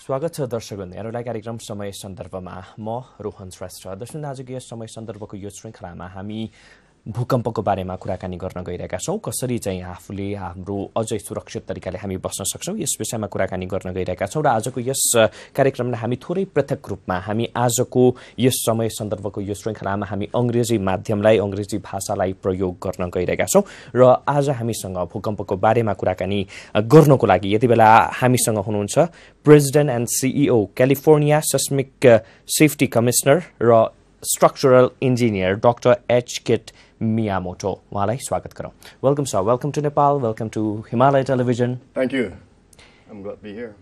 स्वागत छ दर्शकवृन्दहरूलाई कार्यक्रम समय सन्दर्भमा म रोहन श्रेष्ठ। दर्शक आजको यस समय सन्दर्भको यो श्रृङ्खलामा हामी भूकम्पको बारेमा कुराकानी गर्न गइरहेका छौं। कसरी चाहिँ आफूले हाम्रो अझै सुरक्षित तरिकाले हामी बस्न सक्छौं यस विषयमा कुराकानी गर्न गइरहेका छौं। र आजको यस कार्यक्रममा हामी थोरै पृथक रूपमा हामी आजको यस समय सन्दर्भको यो श्रृङ्खलामा हामी अंग्रेजी माध्यमलाई अंग्रेजी भाषालाई प्रयोग गर्न गइरहेका छौं। र आज हामीसँग भूकम्पको बारेमा कुराकानी गर्नको लागि यति बेला हामीसँग हुनुहुन्छ president and CEO California seismic safety commissioner र structural engineer doctor H Miyamoto. उहाँलाई स्वागत गरौँ। Welcome sir, welcome to Nepal, welcome to Himalaya television. Thank you. I'm glad to be here.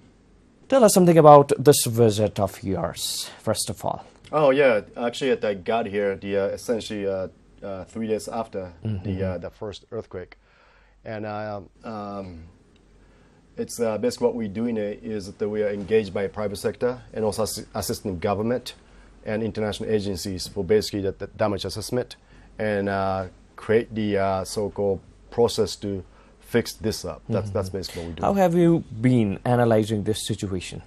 Tell us something about this visit of yours, first of all. Oh yeah, actually I got here essentially 3 days after the first earthquake, and it's basically what we're doing is that we are engaged by private sector and also assisting government and international agencies for basically the damage assessment and create the so-called process to fix this up. That's basically what we do. How have you been analyzing this situation?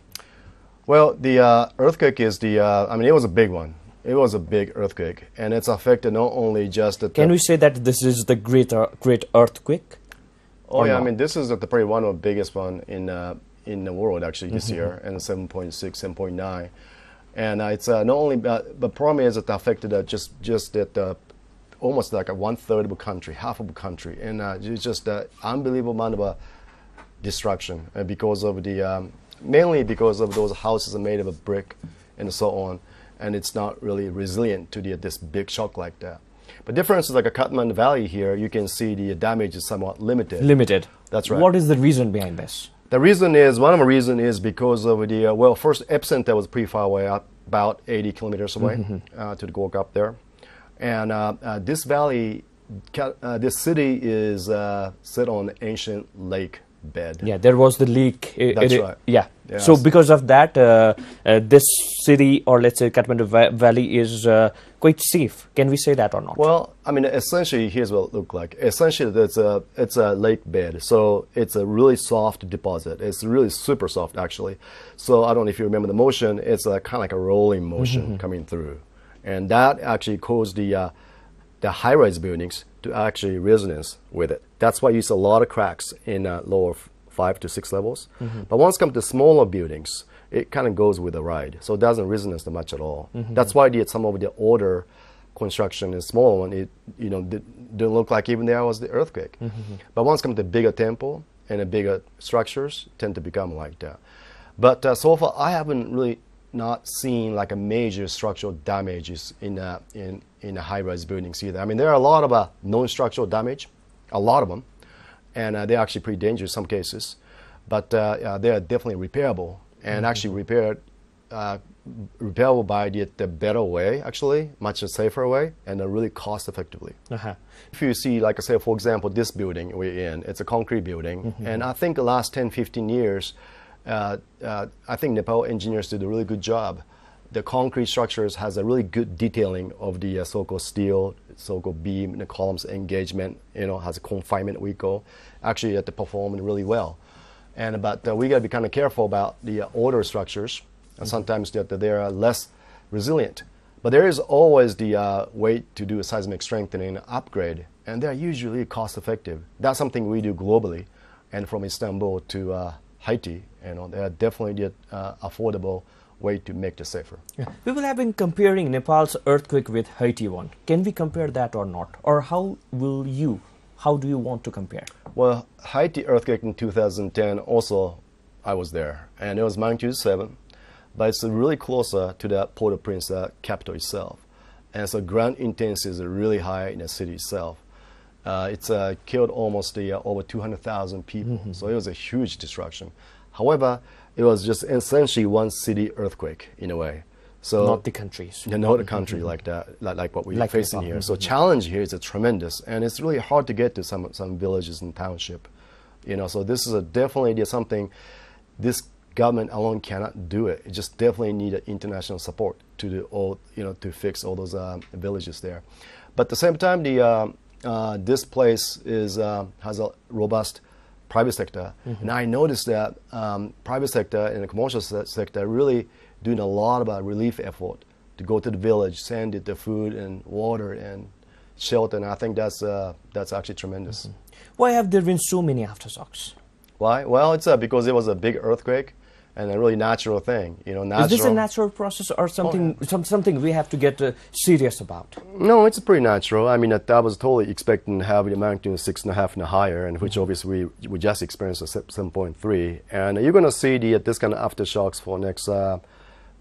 Well, the earthquake is I mean, it was a big one. It was a big earthquake, and it's affected not only just the... Can we say that this is the great earthquake? Oh yeah, I mean, this is probably one of the biggest one in the world actually this year, and 7.6, 7.9. And it's not only, but the problem is that it affected just that almost like 1/3 of a country, half of a country, and it's just an unbelievable amount of destruction because of mainly because of those houses are made of a brick and so on, and it's not really resilient to this big shock like that. But difference is like a Kathmandu Valley here, you can see the damage is somewhat limited. Limited. That's right. What is the reason behind this? The reason is, one of the reasons is because of well, first epicenter was pretty far away, about 80 kilometers away to the Gork up there. And this valley, this city is set on an ancient lake bed. Yeah, there was the leak. That's right. Yeah. Yes. So because of that, this city, or let's say Kathmandu Valley, is quite safe. Can we say that or not? Well, I mean, essentially, here's what it looked like. Essentially, it's a lake bed, so it's a really soft deposit. It's really super soft, actually. So I don't know if you remember the motion. It's kind of like a rolling motion coming through, and that actually caused the high-rise buildings to actually resonance with it. That's why you see a lot of cracks in lower 5 to 6 levels. But once it comes to smaller buildings, it kind of goes with the ride, so it doesn't resonance much at all. That's why some of the older construction is small one. It didn't look like even there was the earthquake. But once it comes to bigger temple and the bigger structures, tend to become like that. But so far, I haven't really not seen like a major structural damages in the high-rise buildings either. I mean, there are a lot of non-structural damage, a lot of them, and they're actually pretty dangerous in some cases. But they are definitely repairable, and actually repairable by the better way, actually, much safer way, and really cost-effectively. If you see, like I said, for example, this building we're in, it's a concrete building, and I think the last 10, 15 years, I think Nepal engineers did a really good job. The concrete structures has a really good detailing of the so-called steel, so-called beam, the columns engagement, has a confinement we call. Actually, they performed really well. But we got to be kind of careful about the older structures, and sometimes they are less resilient. But there is always the way to do a seismic strengthening upgrade, and they're usually cost-effective. That's something we do globally, and from Istanbul to Haiti, they are definitely the affordable way to make it safer. Yeah. People have been comparing Nepal's earthquake with Haiti one. Can we compare that or not? Or how do you want to compare? Well, Haiti earthquake in 2010 also, I was there, and it was magnitude 7, but it's really closer to the Port-au-Prince capital itself. And so ground intensity is really high in the city itself. It's killed almost over 200,000 people, so it was a huge destruction. However, it was just essentially one city earthquake in a way. So not the countries. Not the country like that, like what we're facing here. So challenge here is tremendous, and it's really hard to get to some villages and township. So this is definitely something this government alone cannot do it. It just definitely needed international support to do all, to fix all those villages there. But at the same time, this place has a robust private sector. And I noticed that private sector and the commercial sector really doing a lot about relief effort to go to the village, send it the food and water and shelter. And I think that's actually tremendous. Why have there been so many aftershocks? Why? Well, it's because it was a big earthquake and a really natural thing. You know, natural. Is this a natural process or something? Something we have to get serious about? No, it's pretty natural. I mean, I was totally expecting to have the magnitude 6.5 and higher, and which obviously we just experienced a 7.3. And you're going to see this kind of aftershocks for next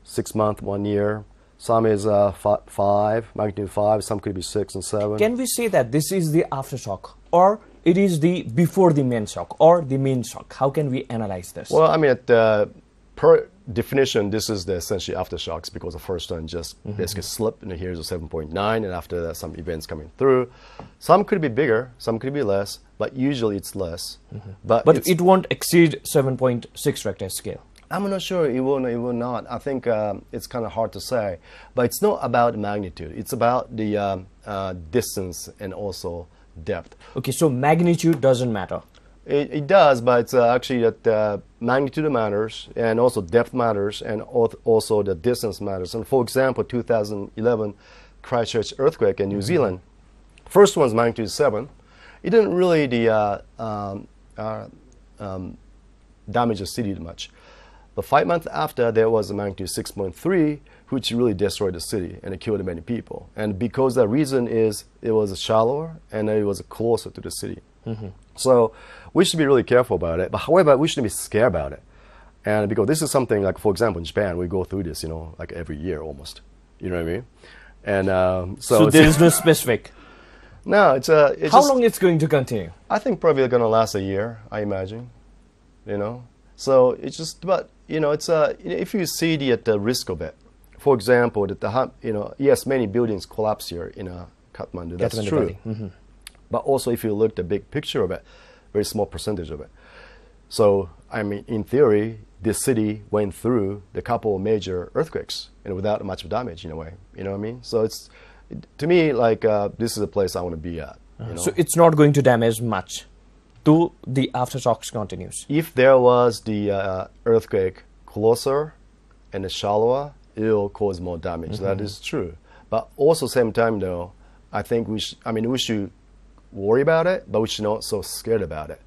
6 months, 1 year. Some is 5, magnitude 5. Some could be 6 and 7. Can we say that this is the aftershock, or it is the before the main shock, or the main shock? How can we analyze this? Well, I mean, per definition, this is the essentially aftershocks because the first one just basically slipped, and here's a 7.9, and after that, some events coming through. Some could be bigger, some could be less, but usually it's less. But it won't exceed 7.6 Richter scale. I'm not sure it will not. I think it's kind of hard to say. But it's not about magnitude. It's about the distance and also depth. Okay, so magnitude doesn't matter. It does, but it's actually that magnitude matters, and also depth matters, and also the distance matters. And for example, 2011 Christchurch earthquake in New Zealand, first one's magnitude 7. It didn't really damage the city much. But 5 months after, there was a magnitude 6.3, which really destroyed the city and it killed many people. And because the reason is it was shallower and it was closer to the city. So we should be really careful about it. But however, we shouldn't be scared about it. And because this is something like, for example, in Japan, we go through this, you know, like every year almost. You know what I mean? And so there is no specific. No, it's how long it's going to continue? I think probably going to last a year, I imagine. You know, so it's just, but you know, it's if you see the risk of it. For example, that yes, many buildings collapse here in Kathmandu. That's true. But also, if you look at the big picture of it, very small percentage of it. So, I mean, in theory, this city went through the couple of major earthquakes and without much damage in a way. You know what I mean? So it's, to me, like this is a place I want to be at. You know? So it's not going to damage much to the aftershocks continues. If there was the earthquake closer and shallower, it will cause more damage. That is true. But also, same time though, I think we should worry about it, but we should not so scared about it.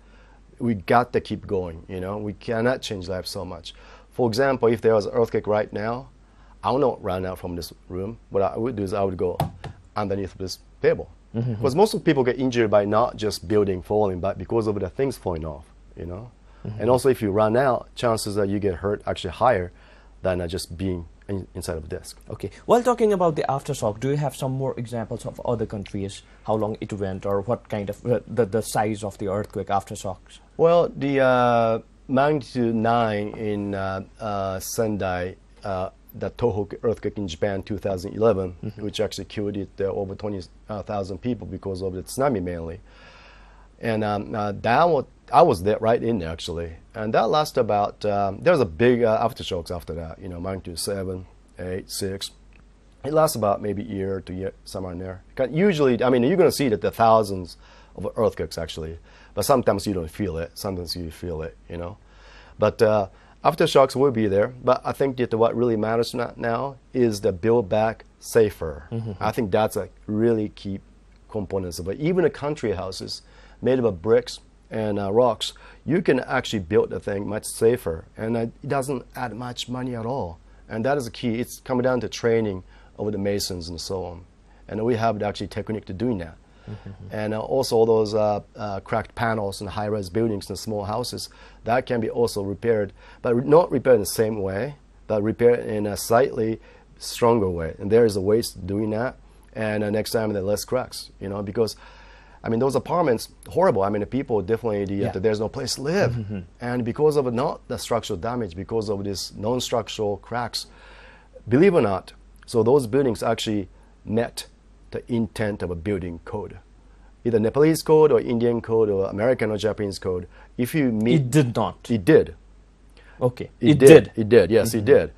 We got to keep going, you know. We cannot change life so much. For example, if there was an earthquake right now, I will not run out from this room. What I would do is I would go underneath this table. Because most of people get injured by not just building falling, but because of the things falling off, you know. And also if you run out, chances that you get hurt actually higher than just being inside of a desk. Okay. While talking about the aftershock, do you have some more examples of other countries, how long it went, or what kind of the size of the earthquake aftershocks? Well, the magnitude 9 in Sendai, the Tohoku earthquake in Japan, 2011, which actually killed over 20,000 people because of the tsunami mainly. And I was there right in there actually, and that lasted about. There was a big aftershocks after that, you know, magnitude 7, 8, 6. It lasts about maybe a year to year, somewhere in there. Usually, I mean, you're going to see that there are thousands of earthquakes actually, but sometimes you don't feel it. Sometimes you feel it, you know. But aftershocks will be there. But I think that what really matters now is the build back safer. I think that's a really key component of it. Even the country houses made of bricks and rocks, you can actually build the thing much safer, and it doesn't add much money at all. And that is the key. It's coming down to training of the masons and so on. And we have the actually technique to doing that. And also all those cracked panels in high-rise buildings and small houses, that can be also repaired, but not repaired in the same way, but repaired in a slightly stronger way. And there is a ways to doing that. And next time there are less cracks, you know, because I mean, those apartments, horrible. I mean, the people definitely, there's no place to live. And because of not the structural damage, because of this non-structural cracks, believe it or not, so those buildings actually met the intent of a building code. Either Nepalese code or Indian code or American or Japanese code. If you meet... It did not. It did. Okay. It did. It did, yes, it did.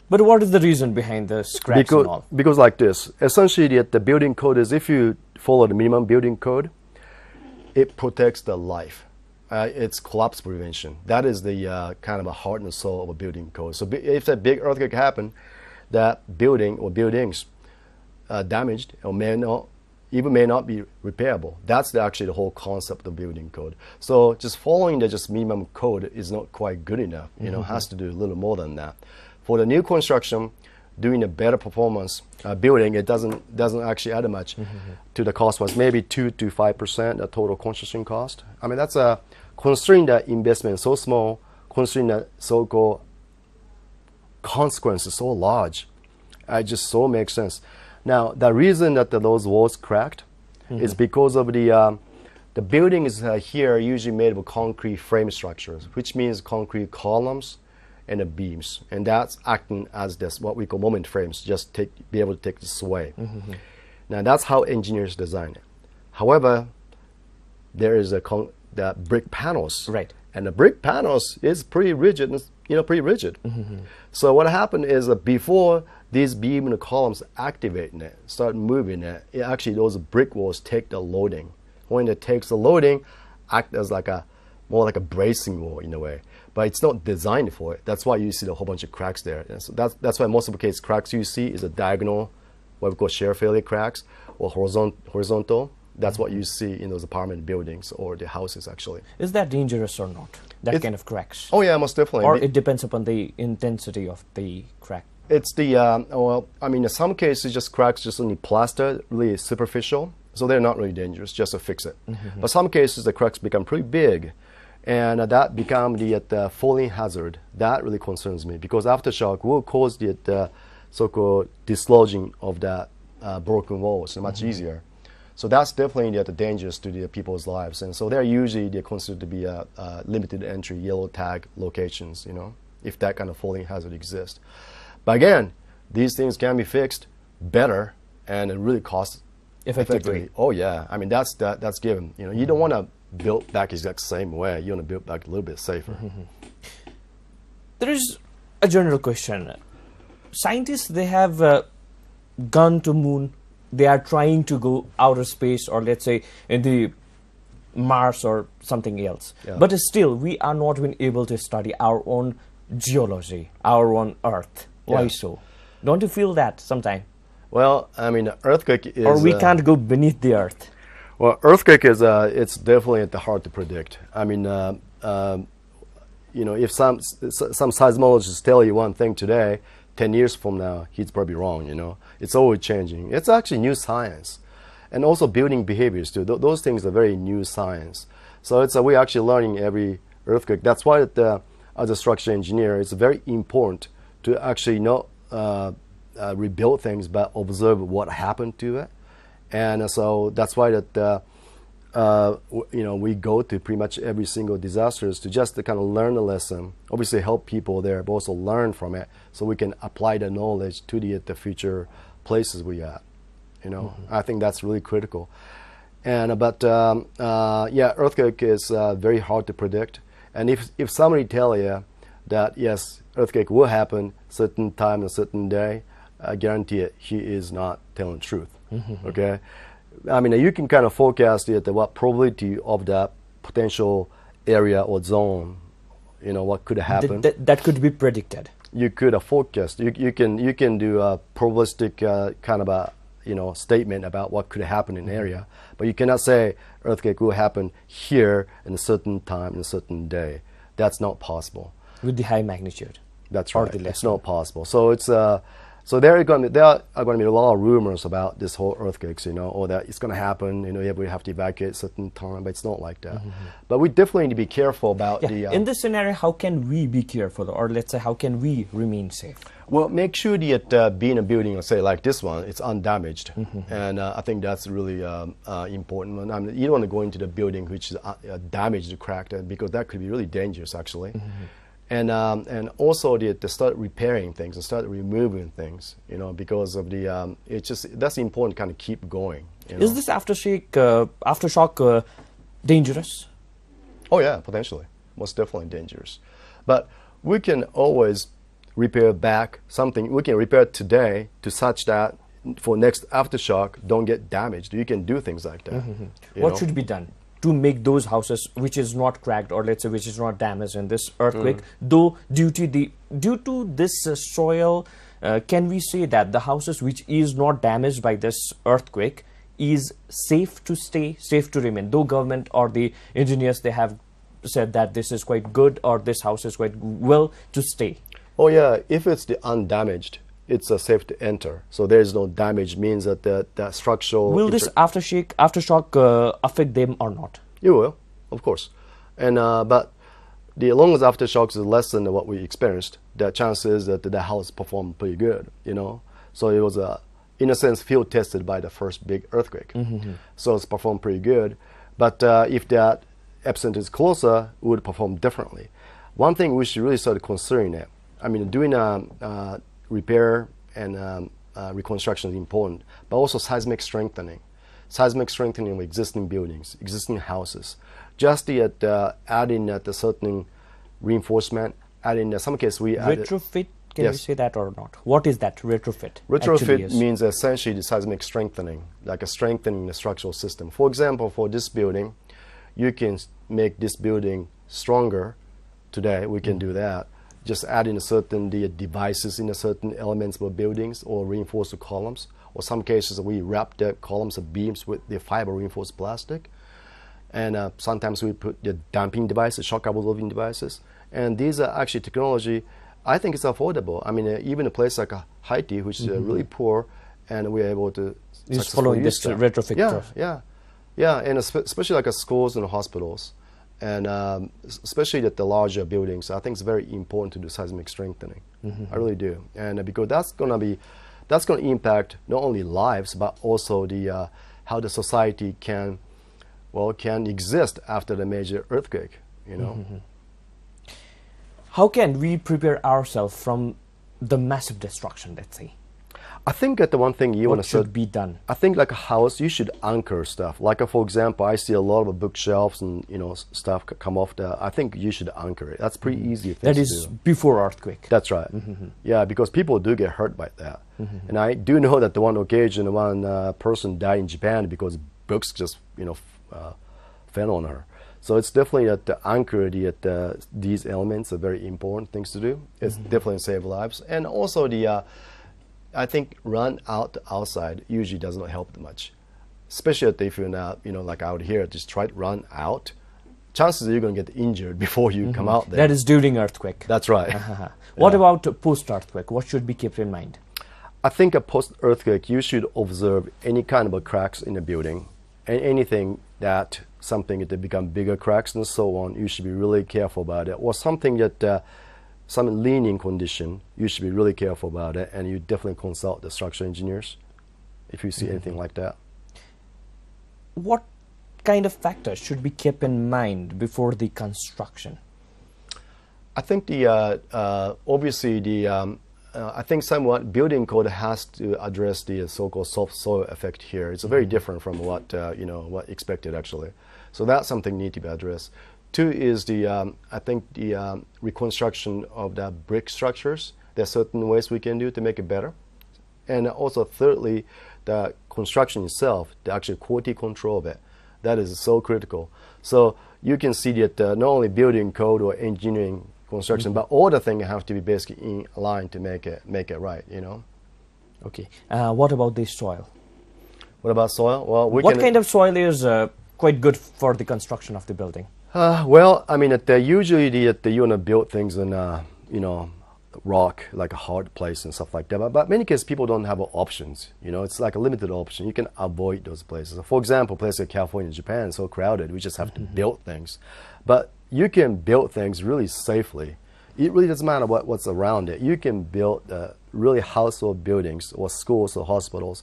But what is the reason behind the cracks and all? Because like this, essentially the building code is if you follow the minimum building code, it protects the life It's collapse prevention. That is the kind of a heart and soul of a building code. So if a big earthquake happen, that building or buildings damaged or may not be repairable. That's actually the whole concept of building code. So just following the just minimum code is not quite good enough. You know, has to do a little more than that. For the new construction, doing a better performance building, it doesn't actually add much to the cost. Was maybe 2 to 5% the total construction cost. I mean, that's considering that investment is so small, considering that so-called consequence is so large, it just so makes sense. Now, the reason that those walls cracked is because of the building is here usually made of concrete frame structures, which means concrete columns and the beams, and that's acting as this what we call moment frames, just be able to take the sway. Now, that's how engineers design it. However, there is the brick panels, right? And the brick panels is pretty rigid, pretty rigid. So what happened is that before these beam and the columns activating it, start moving it, actually those brick walls take the loading. When it takes the loading, act as more like a bracing wall in a way. But it's not designed for it. That's why you see a whole bunch of cracks there. And so that's why most of the case cracks you see is a diagonal, what we call shear failure cracks, or horizontal. That's what you see in those apartment buildings or the houses actually. Is that dangerous or not? That kind of cracks? Oh yeah, most definitely. Or it depends upon the intensity of the crack? It's the, well, I mean, in some cases, just cracks just only plaster, really superficial. So they're not really dangerous, just to fix it. But some cases, the cracks become pretty big. And that become the falling hazard. That really concerns me because aftershock will cause the so-called dislodging of that broken walls much easier. So that's definitely dangerous to the people's lives. And so they're usually considered to be limited entry yellow tag locations, if that kind of falling hazard exists. But again, these things can be fixed better and it really costs effectively. Oh yeah, I mean that's given. You don't want to build back exact same way. You want to build back a little bit safer. There is a general question. Scientists, they have gone to moon. They are trying to go outer space, or let's say in the Mars or something else. Yeah. But still, we are not been able to study our own geology, our own Earth. Why so? Don't you feel that sometime? Well, I mean, earthquake is... Or we can't go beneath the Earth. Well, earthquake is, it's definitely hard to predict. I mean, if some seismologists tell you one thing today, 10 years from now, he's probably wrong, It's always changing. It's actually new science. And also building behaviors, too. Those things are very new science. So we're actually learning every earthquake. That's why as a structural engineer, it's very important to actually not rebuild things, but observe what happened to it. And so that's why we go to pretty much every single disasters to just to kind of learn a lesson, obviously help people there, but also learn from it so we can apply the knowledge to the future places we at. I think that's really critical. And earthquake is very hard to predict. And if somebody tell you that yes, earthquake will happen certain time and certain day, I guarantee it, he is not telling the truth. Okay, I mean you can kind of forecast what probability of that potential area or zone, what could happen. That could be predicted. You could forecast. You can do a probabilistic kind of a statement about what could happen in an area, but you cannot say earthquake will happen here in a certain time in a certain day. That's not possible. With the high magnitude. That's right. It's not possible. So it's there are going to be a lot of rumors about this whole earthquakes, or that it's going to happen. We have to evacuate at a certain time, but it's not like that. But we definitely need to be careful about the. In this scenario, how can we be careful, or let's say, how can we remain safe? Well, make sure that being a building, let's say like this one, it's undamaged, and I think that's really important. I mean, you don't want to go into the building which is damaged, cracked, because that could be really dangerous, actually. And also to start repairing things and start removing things, because of the that's important to kind of keep going. Is this aftershock dangerous? Oh yeah, potentially, most definitely dangerous. But we can always repair back something. We can repair today to such that for next aftershock don't get damaged. You can do things like that. What should be done? to make those houses which is not cracked, or let's say which is not damaged in this earthquake, though due to this soil, can we say that the houses which is not damaged by this earthquake is safe to stay, safe to remain, though government or the engineers, they have said that this is quite good, or this house is quite well to stay? Oh yeah, if it's the undamaged, it's safe to enter. So there is no damage, means that the structural... Will this aftershock affect them or not? You will, of course. And but the long as aftershocks is less than what we experienced, the chance is that the house performed pretty good, you know. So it was, in a sense, field tested by the first big earthquake. So it's performed pretty good. But if that epicenter is closer, it would perform differently. One thing we should really start considering it. I mean, doing repair and reconstruction is important, but also seismic strengthening. Seismic strengthening of existing buildings, existing houses. Just the adding a certain reinforcement, adding in some cases we added... Retrofit, can you say that or not? What is that retrofit? Retrofit means essentially the seismic strengthening, like a strengthening the structural system. For example, for this building, you can make this building stronger today. We can do that. Just add in a certain devices in a certain elements of buildings, or reinforce the columns. Or some cases we wrap the columns of beams with the fiber reinforced plastic. And sometimes we put the damping devices, shock absorbing devices. And these are actually technology, I think it's affordable. I mean, even a place like Haiti, which is really poor, and we're able to Just following this retrofit. Yeah, and especially like schools and hospitals. And especially at the larger buildings, I think it's very important to do seismic strengthening. I really do, and because that's going to impact not only lives but also the how the society can exist after the major earthquake. You know, how can we prepare ourselves from the massive destruction? Let's say. I think that the one thing you want to should be done. I think like a house, you should anchor stuff. Like for example, I see a lot of bookshelves and stuff come off there. I think you should anchor it. That's pretty easy. That is before earthquake. That's right. Yeah, because people do get hurt by that. And I do know that the one occasion, one person died in Japan because books just fell on her. So it's definitely that the anchor, these elements are very important things to do. It's definitely save lives, and also I think run outside usually does not help much, especially if you're not, like out here, just try to run out. Chances are you're going to get injured before you come out there. That is during earthquake. That's right. What about post-earthquake? What should be kept in mind? I think a post-earthquake, you should observe any kind of cracks in the building, and anything that become bigger cracks and so on, you should be really careful about it. Or something that some leaning condition, you should be really careful about it, and you definitely consult the structural engineers if you see anything like that. What kind of factors should be kept in mind before the construction? I think obviously I think somewhat building code has to address the so-called soft soil effect here. It's very different from what what expected actually. So that's something need to be addressed. Two is I think the reconstruction of the brick structures. There are certain ways we can do to make it better. And also thirdly, the construction itself, the actual quality control of it, that is so critical. So you can see that not only building code or engineering construction, but all the things have to be basically in line to make it right, Okay. What about the soil? What about soil? Well, what kind of soil is quite good for the construction of the building? Well, I mean, usually you want to build things in, rock, like a hard place and stuff like that. But in many cases, people don't have options. It's like a limited option. You can avoid those places. For example, places like California and Japan are so crowded, we just have to build things. But you can build things really safely. It really doesn't matter what's around it. You can build really household buildings or schools or hospitals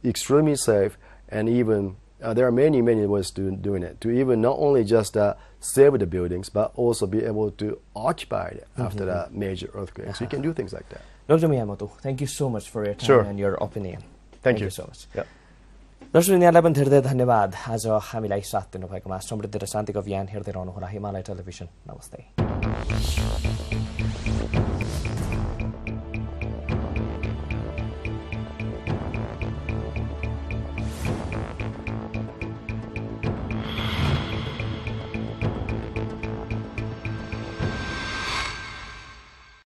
extremely safe, and even there are many ways to doing it, to even not only just save the buildings, but also be able to occupy it after that major earthquake. So you can do things like that. Dr. Miyamoto, thank you so much for your time and your opinion. Thank you so much. Yeah. दर्शकवृन्दलाई पनि धेरै धन्यवाद आज हामीलाई साथ दिनुभएकोमा। समृद्धि र शान्तिको अभियान हेर्दै रहनुहोला Himalaya television. नमस्ते।